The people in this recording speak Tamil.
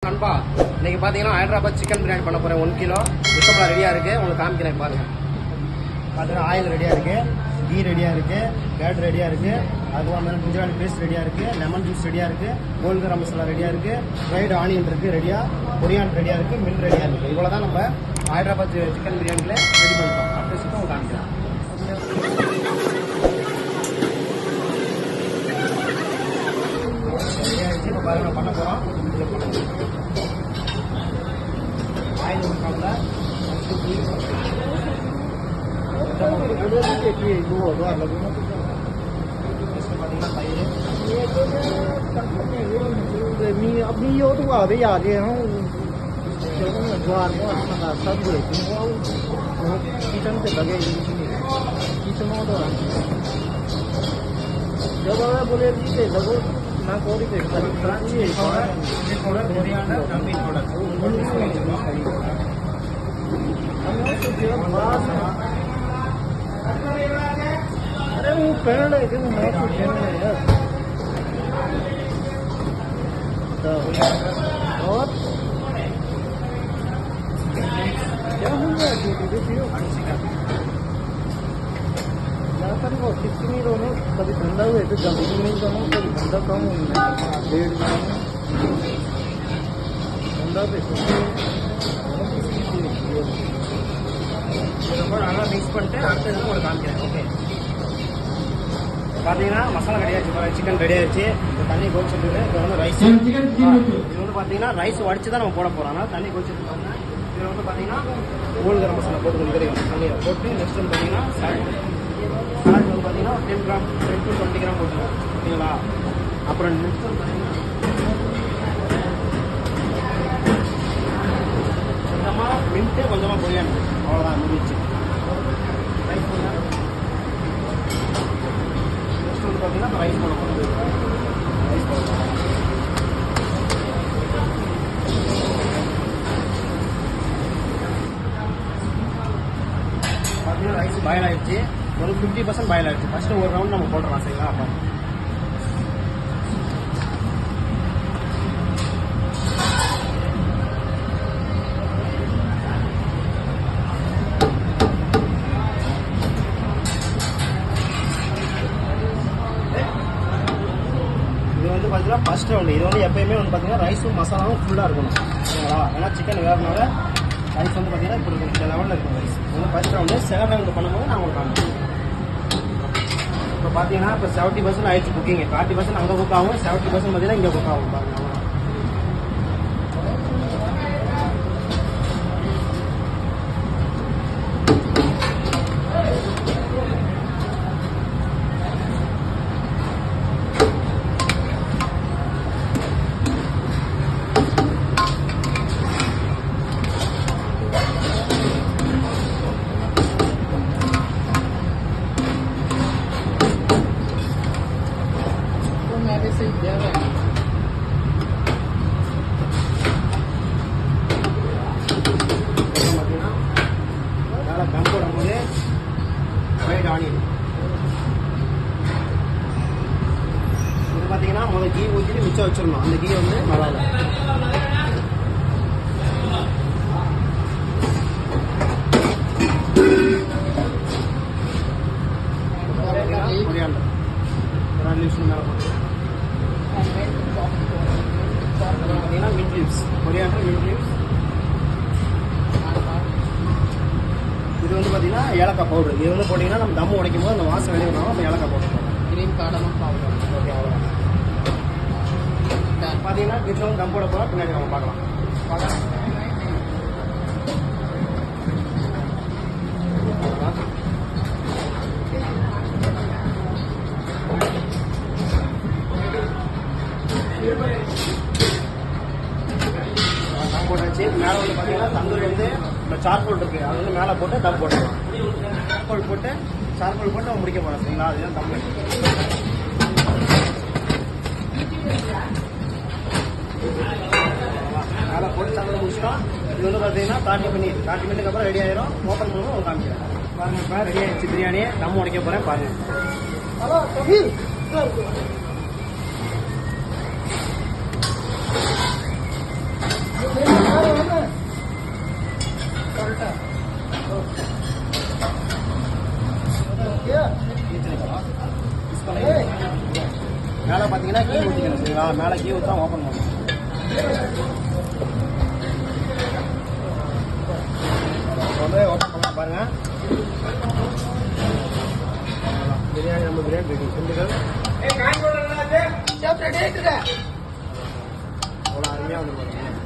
நண்பா, இன்னைக்கு பார்த்தீங்கன்னா ஹைதராபாத் சிக்கன் பிரியாணி பண்ண போகிறேன். 1 கிலோ விசப்பா ரெடியாக இருக்குது. உங்களுக்கு காமிக்கிறேன் பாருங்க. பார்த்தீங்கன்னா ஆயில் ரெடியாக இருக்குது, கீ ரெடியாக இருக்குது, கேட் ரெடியாக இருக்குது, அதுக்கப்புறம் குஜராத்தி பேஸ்ட் ரெடியாக இருக்குது, லெமன் ஜூஸ் ரெடியாக இருக்குது, கோல்டு கரம் மசாலா ரெடியாக இருக்குது, ஃப்ரைடு ஆனியன் இருக்குது ரெடியாக, கொரியான் ரெடியாக இருக்குது, மில் ரெடியாக இருக்குது. இவ்வளோ தான் நம்ம ஹைதராபாத் சிக்கன் பிரியாணியில் ரெடி பண்ணிட்டோம். அடுத்த சுத்தம் உங்களுக்கு காமிக்கிறேன். இப்போ பாருங்க பண்ண போகிறோம். ஆயில் ஊற்றாமல் अपनी यो तो आ रही आगे हम सब किचन से लगे किचन जब बोले लगो ना कोई अरे वो पेड़ है कि मैं कुछ यार और क्या हो गया वो कितनी दोनों कभी ठंडा हुए तो जल्दी नहीं दोनों कभी ठंडा कम हो डेढ़ ठंडा पे நல்லா மிக்ஸ் பண்ணிட்டு அடுத்தது ஒரு காமிக்கிறேன். ஓகே, பார்த்தீங்கன்னா மசாலா ரெடி ஆயிடுச்சு, சிக்கன் ரெடி ஆயிடுச்சு. இப்போ தண்ணி கொதிச்சுட்டு இப்போ வந்து ரைஸ், இது வந்து பார்த்தீங்கன்னா ரைஸ் வடிச்சு தான் நம்ம போட போகிறோம். அதனால் தண்ணி கொதிச்சுட்டு இருக்காங்க. இதில் வந்து பார்த்தீங்கன்னா கோல்டு கரம் மசாலா போட்டு கொஞ்சம் தெரியும் தண்ணியில் போட்டு நெக்ஸ்ட் வந்து பார்த்தீங்கன்னா சால்ட் வந்து பார்த்தீங்கன்னா 10 கிராம் 10 to 20 கிராம் போட்டுருவோம். ஓகேங்களா? அப்புறம் நெக்ஸ்ட் வந்து பார்த்தீங்கன்னா கொஞ்சமாக மின்ட்டு கொஞ்சமாக கொரியான், அவ்வளோதான் முடிச்சு. ரைஸ் நெக்ஸ்ட் வந்து பார்த்தீங்கன்னா ரைஸ் போட போகிறோம். ரைஸ் போட போகிறோம். பார்த்தீங்கன்னா ரைஸ் பாயில் ஆகிடுச்சு. ஒரு 50% பாயில் ஆகிடுச்சு. ஃபஸ்ட்டு ஒரு ரவுண்ட் நம்ம போடுறோம். சரிங்களா? அப்போ பார்த்தீங்கன்னா ஃபர்ஸ்ட் ரவுண்டு இது வந்து எப்பயுமே வந்து பார்த்தீங்கன்னா ரைஸும் மசாலாவும் ஃபுல்லாக இருக்கணும். ஓகேங்களா? ஏன்னா சிக்கன் வேறனால ரைஸ் வந்து பார்த்தீங்கன்னா இப்படி இந்த லெவலில் இருக்கும். ரைஸ் வந்து ஃபர்ஸ்ட் ரவுண்டு. செகண்ட் ரவுண்டு பண்ணும்போது நான் உங்களுக்கு காமிக்கிறேன். இப்போ பார்த்தீங்கன்னா இப்போ 70% ஆயிடுச்சு குக்கிங். 40% அங்கே குக் ஆகும், 70% பார்த்தீங்கன்னா இங்கே குக் ஆகும். பாருங்க, தம் போடும்போது ஃப்ரைட் ஆனியன் இது பார்த்தீங்கன்னா முதல்ல கீ ஊற்றிட்டு மிச்சம் வச்சிடணும். அந்த கீ வந்து நல்லா கொரியாண்டர் ஒரு 2 நிமிஷம் மேலே போட்டு பார்த்தீங்கன்னா mint leaves, coriander mint leaves. இது வந்து பார்த்தீங்கன்னா ஏலக்காய் பவுடர். இது வந்து போட்டிங்கன்னா நம்ம தம் உடைக்கும் போது அந்த வாசம் வெளியே வரும். நம்ம ஏலக்காய் powder green cardamom powder. Okay, அவ்வளோதான். பார்த்தீங்கன்னா வீட்டில் வந்து தம் போட போகிறோம். பின்னாடி நம்ம பார்க்கலாம். தம் போட்டாச்சு. மேலே வந்து பார்த்தீங்கன்னா தந்தூரி வந்து இந்த சார்கோல் இருக்குது, அது வந்து மேலே போட்டு தம் போட்டுக்கலாம். சார்கோல் போட்டு நம்ம முடிக்க போகிறோம். சரிங்களா? அதுதான் தம். மேலே போட்டு தம் முடிச்சிட்டோம். இது வந்து பார்த்தீங்கன்னா 30 மினிட்டுக்கு அப்புறம் ரெடி ஆயிரும். ஓப்பன் பண்ணுவோம், காமிக்கிறேன். பாருங்கள், இப்போ ரெடி ஆயிடுச்சு பிரியாணி. தம் உடைக்க போகிறேன். பாருங்கள். மேலே பார்த்தீங்கன்னா கீ ஊற்றிக்கணும் சரிங்களா, மேலே கீ ஊற்றா ஓப்பன் பண்ணணும். வந்து ஓப்பன் பண்ணலாம் பாருங்க. பிரியாணி நம்ம பிரியாணி ரெடி செஞ்சுகள் அவ்வளோ அருமையாக வந்து பாருங்க.